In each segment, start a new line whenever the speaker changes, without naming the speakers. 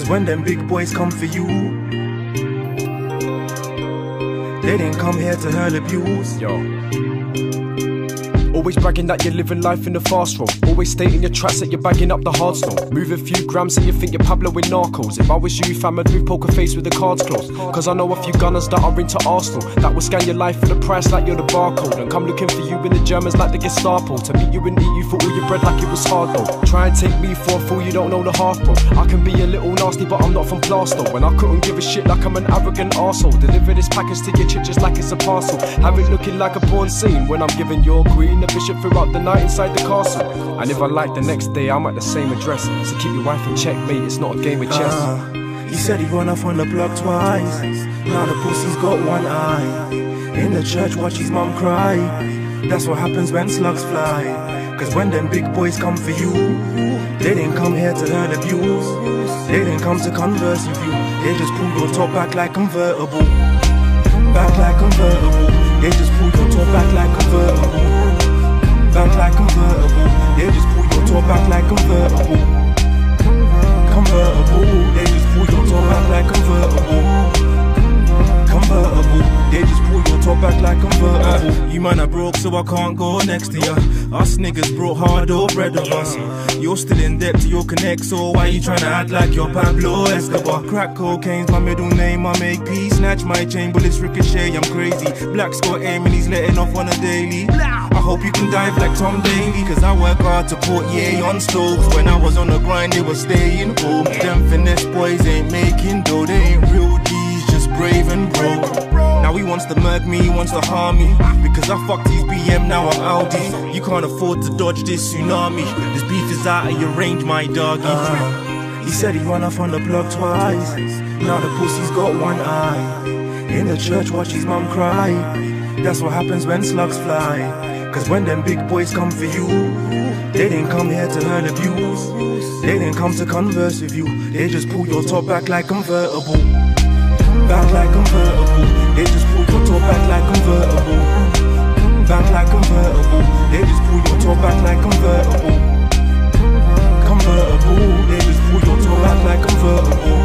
Cause when them big boys come for you, they didn't come here to hurl abuse.
Yo. Always bragging that you're living life in the fast road. Always stating your tracks that you're bagging up the hard slow. Move a few grams and you think you're Pablo with Narcos. If I was you, fam, I'd move poker face with the cards closed. Cause I know a few gunners that are into Arsenal, that will scan your life for the price like you're the barcode, and come looking for you in the Germans like the Gestapo, to meet you and eat you for all your bread like it was hard though. Try and take me for a fool, you don't know the half bro. I can be a little nasty but I'm not from Plasto, and I couldn't give a shit like I'm an arrogant arsehole. Deliver this package to your chick just like it's a parcel. Have it looking like a porn scene when I'm giving your queen the bishop throughout the night inside the castle. And if I like the next day, I'm at the same address. So keep your wife in check, mate, it's not a game of chess.
He said he run off on the block twice. Now the pussy's got one eye. In the church, watch his mum cry. That's what happens when slugs fly. Cause when them big boys come for you, they didn't come here to hurl abuse. They didn't come to converse with you. They just pull your top back like convertible. Back like convertible. They just pull your top back like convertible. Back like convertible. They just pull your top back like convertible. Convertible. They just pull your top back like convertible. Convertible. They just pull your top back like convertible. You man are broke so I can't go next to ya. Us niggas brought hard or bread of us. You're still in debt to your connect, so why you tryna act like you're Pablo Escobar? Crack cocaine's my middle name, I make peace. Snatch my chain, bullets ricochet, I'm crazy. Black's got aim and he's letting off on a daily. I hope you can dive like Tom Daly, cause I work hard to put yay on stoves. When I was on the grind, they were staying home. Them finesse boys ain't making dough, they ain't real D's, just brave and broke. Now he wants to murk me, he wants to harm me, because I fucked his BM, now I'm Audi. You can't afford to dodge this tsunami. This beef is out of your range, my doggy. He said he run off on the block twice. Now the pussy's got one eye. In the church, watch his mum cry. That's what happens when slugs fly. Cause when them big boys come for you, they didn't come here to hurl abuse. They didn't come to converse with you. They just pull your top back like convertible. Back like convertible. They just pull your top back like convertible. Back like convertible. They just pull your top back like convertible. Convertible. They just pull your top back like convertible.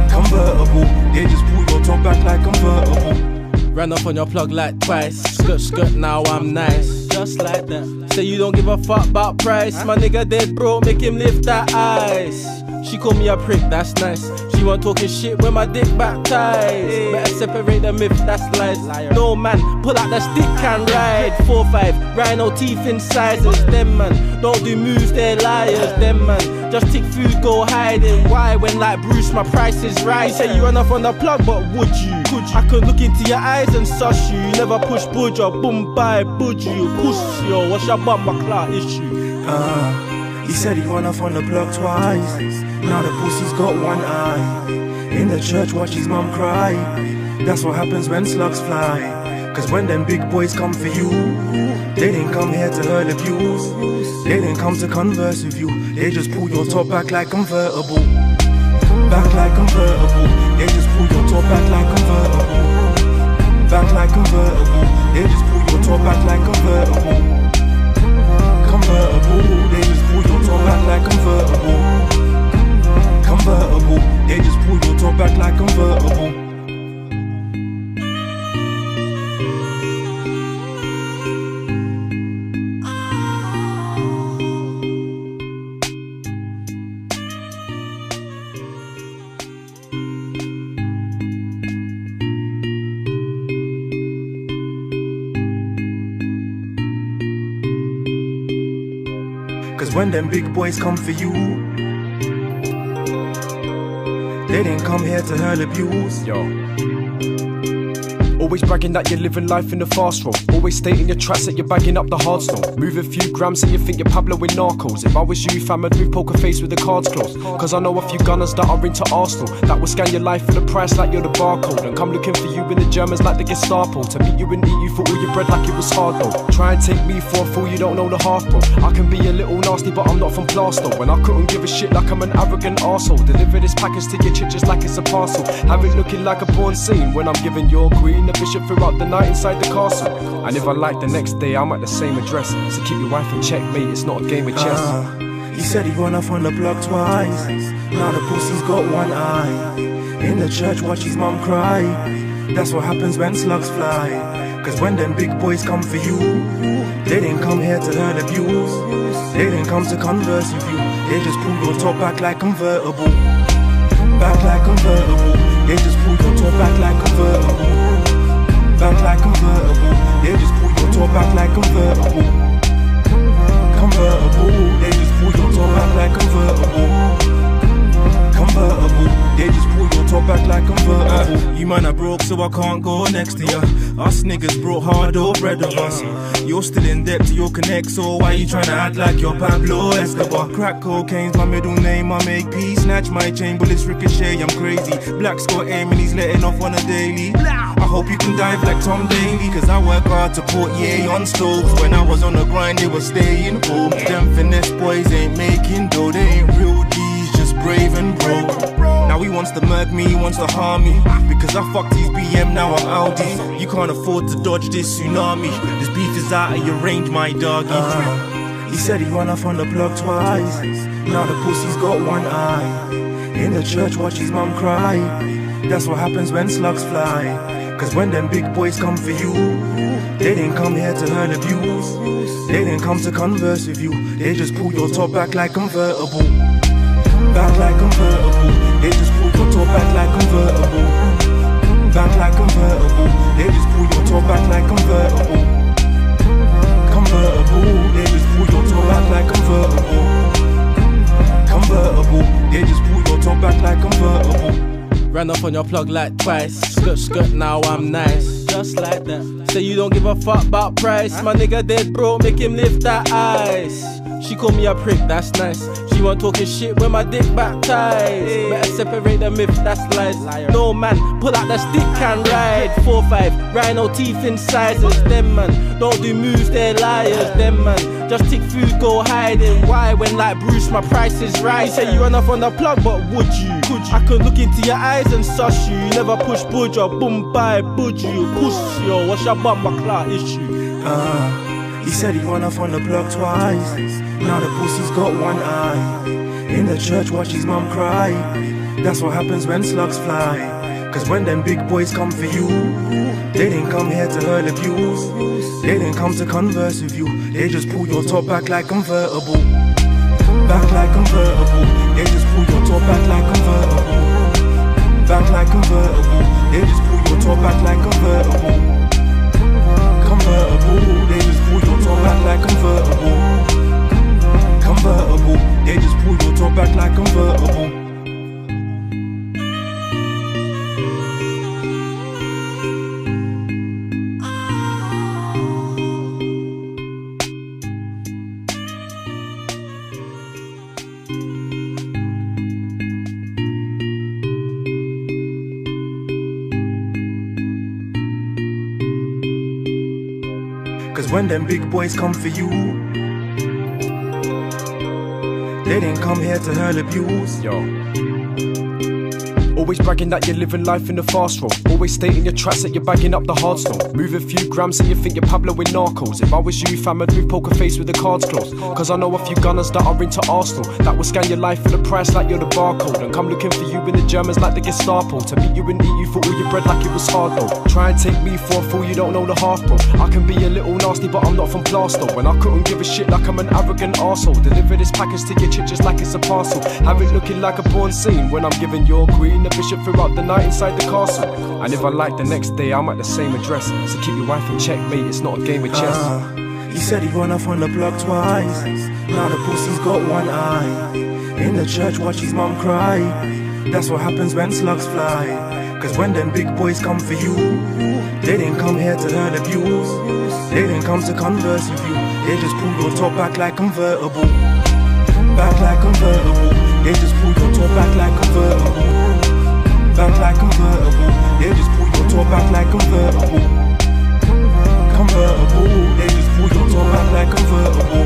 Convertible. They just pull your top back like convertible.
Ran off on your plug like twice. Skirt, skirt, now I'm nice. Just like that. Say you don't give a fuck about price. My nigga dead broke, make him lift that ice. She called me a prick, that's nice. She wasn't talking shit when my dick baptized. Better separate the myth, that's lies. No man, pull out that stick and ride. 4-5, rhino teeth incisors. Them man, don't do moves, they're liars. Them man, just take food, go hiding. Why when like Bruce, my price is right. You say you run off on the plug, but would you? Could you? I could look into your eyes and suss you. You never push budge or boom bye budge you. Push yo, what's your bumper clock issue?
He said he run off on the block twice. Now the pussy's got one eye. In the church, watch his mum cry. That's what happens when slugs fly. Cause when them big boys come for you, they didn't come here to hurl abuse. They didn't come to converse with you. They just pull your top back like convertible. Back like convertible. They just pull your top back like convertible. Back like convertible. They just pull your top back like convertible. Convertible. They just pull your top back like convertible. Convertible. They just pull your top back like convertible. Cause when them big boys come for you, they didn't come here to hurl abuse.
Yo. Always bragging that you're living life in the fast road. Always stating your tracks that you're bagging up the hard slow. Move a few grams and you think you're Pablo with Narcos. If I was you, fam, I'd move poker face with the cards closed. Cause I know a few gunners that are into Arsenal, that will scan your life for the price like you're the barcode, and come looking for you in the Germans like the Gestapo, to meet you and eat you for all your bread like it was hard though. Try and take me for a fool, you don't know the half bro. I can be a little nasty but I'm not from Plasto, and I couldn't give a shit like I'm an arrogant arsehole. Deliver this package to your chick just like it's a parcel. Have it looking like a porn scene when I'm giving your queen the bishop throughout the night inside the castle. And if I like the next day, I'm at the same address. So keep your wife in check, mate, it's not a game of chess.
He said he run off on the block twice. Now the pussy's got one eye. In the church, watch his mum cry. That's what happens when slugs fly. Cause when them big boys come for you, they didn't come here to learn abuse. They didn't come to converse with you. They just pull your top back like convertible. Back like convertible. They just pull your top back like convertible. Back like convertible. They just pull your top back like convertible. Convertible. They just pull your top back like convertible. Convertible. They just pull your top back like convertible. You man are broke, so I can't go next to ya. Us niggas brought hard or bread of us. You're still in debt to your connect, so why you tryna act like you're Pablo Escobar? Crack cocaine's my middle name, I make peace. Snatch my chain, bullets ricochet, I'm crazy. Black's got aim and he's letting off on a daily. I hope you can dive like Tom Daly, cause I work hard to put yay on stoves. When I was on the grind, they were staying home. Them finesse boys ain't making dough, they ain't real G's, just brave and broke. Now he wants to murk me, he wants to harm me, because I fucked his BM, now I'm Audi. You can't afford to dodge this tsunami. This beef is out of your range, my doggy. He said he run off on the block twice. Now the pussy's got one eye. In the church, watch his mum cry. That's what happens when slugs fly. Cause when them big boys come for you, they didn't come here to learn abuse. They didn't come to converse with you. They just pull your top back like convertible. Back like convertible. They just pull your top back like convertible. Back like convertible. They just pull your top back like convertible. Convertible. They just pull your top back like convertible. Convertible. They just pull your top back like convertible.
Ran off on your plug like twice. Skirt, now I'm nice. Just like that. Say you don't give a fuck about price. My nigga dead broke, make him lift that ice. She called me a prick, that's nice. She wasn't talking shit when my dick baptized. Better separate the myth, that's lies. No man, pull out the stick and ride. 4-5, rhino teeth incisors. Them man, don't do moves, they're liars. Them man, just take food, go hiding. Why when like Bruce, my price is right. You say you run off on the plug, but would you? I could look into your eyes and suss you. You never push budge or boom by budge you. Push yo, what's your bumper clout issue?
He said he run off on the block twice. Now the pussy's got one eye. In the church, watch his mum cry. That's what happens when slugs fly. Cause when them big boys come for you, they didn't come here to learn abuse. They didn't come to converse with you. They just pull your top back like convertible. Back like convertible. They just pull your top back like convertible. Back like convertible. They just pull your top back like convertible. Convertible. They just pull your top back like convertible. Convertible. They just pull your top back like convertible. Cause when them big boys come for you, they didn't come here to hurl abuse.
Yo. Always bragging that you're living life in the fast road. Always stating your tracks that you're bagging up the hard stone. Moving few grams and you think you're Pablo with narcos. If I was you, fam, I'd move poker face with the cards closed. Cause I know a few gunners that are into Arsenal that will scan your life for the price like you're the barcode. And come looking for you in the Germans like the Gestapo. To meet you and eat you for all your bread like it was hard though. Try and take me for a fool, you don't know the half bro. I can be a little nasty but I'm not from Plasto. And I couldn't give a shit like I'm an arrogant arsehole. Deliver this package to your chick just like it's a parcel. Have it looking like a porn scene when I'm giving your queen the bishop throughout the night inside the castle. And if I like the next day I'm at the same address. So keep your wife in check, mate, it's not a game of chess.
He said he run off on the block twice. Now the pussy's got one eye. In the church, watch his mum cry. That's what happens when slugs fly. Cause when them big boys come for you, they didn't come here to learn abuse. They didn't come to converse with you. They just pull your top back like convertible. Back like convertible. They just pull your top back like convertible. Back like convertible. They just pull your top back like convertible. Convertible. They just pull your top back like convertible.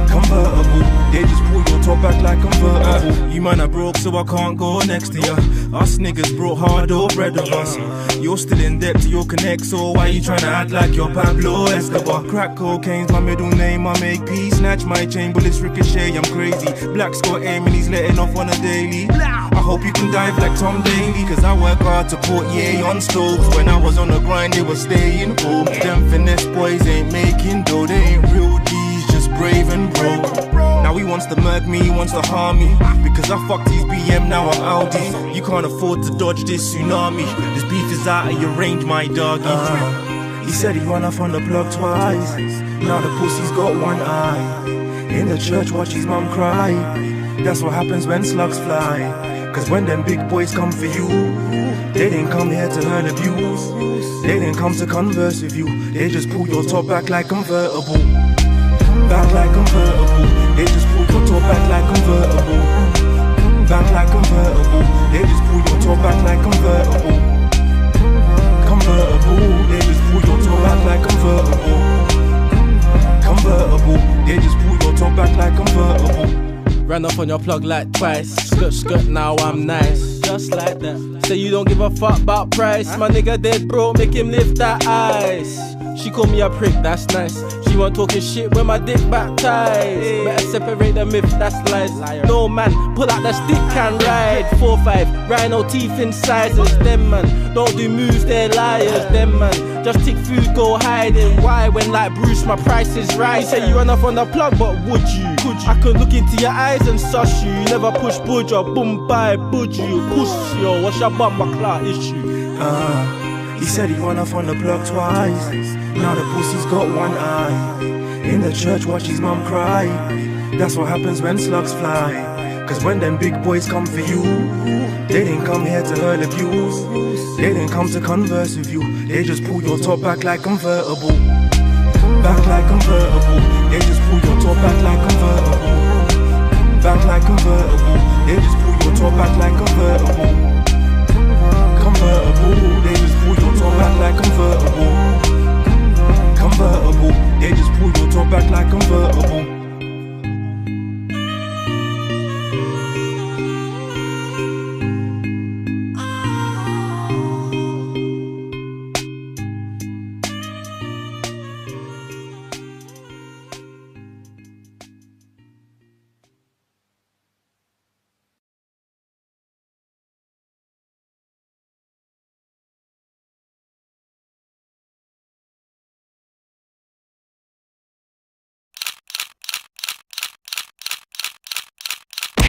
Convertible. They just pull your top back like convertible. You man are broke, so I can't go next to ya. Us niggas brought hard or bread of us. You're still in debt to your connect, so why you tryna act like you're Pablo Escobar? Crack cocaine's my middle name, I make peace. Snatch my chain, bullets ricochet, I'm crazy. Black's got aim and he's letting off on a daily. I hope you can dive like Tom Daly, cause I work hard to put yay on stoves. When I was on the grind, they were staying home. Them finesse boys ain't making dough, they ain't real G's, just brave and broke. Now he wants to murk me, he wants to harm me, because I fucked his BM, now I'm Audi. You can't afford to dodge this tsunami. This beef is out of your range, my doggy. He said he run off on the block twice. Now the pussy's got one eye. In the church, watch his mum cry. That's what happens when slugs fly. Cause when them big boys come for you, they didn't come here to hurl abuse. They didn't come to converse with you. They just pull your top back like convertible. Back like convertible. They just pull your top back like convertible. Back like convertible. They just pull your top back like convertible. Convertible. They just pull your top back like convertible. Convertible. They just pull your top back like convertible.
Ran off on your plug like twice. Skirt, now I'm nice. Just like that. Say you don't give a fuck about price. My nigga dead broke, make him lift that ice. She called me a prick, that's nice. She wasn't talking shit when my dick baptized. Better separate the myth, that's lies. No man, pull out the stick and ride. 4-5, rhino teeth in sizes. Them man, don't do moves, they're liars. Them man, just take food, go hiding. Why when like Bruce, my price is right. You say you run off on the plug, but would you? Could you? I could look into your eyes and suss you. You never push budge or boom by budge you. Puss yo, what's your bumper clout issue?
He said he run off on the block twice. Now the pussy's got one eye. In the church, watch his mum cry. That's what happens when slugs fly. Cause when them big boys come for you, they didn't come here to hurl abuse. They didn't come to converse with you. They just pull your top back like convertible. Back like convertible. They just pull your top back like convertible. Back like convertible. They just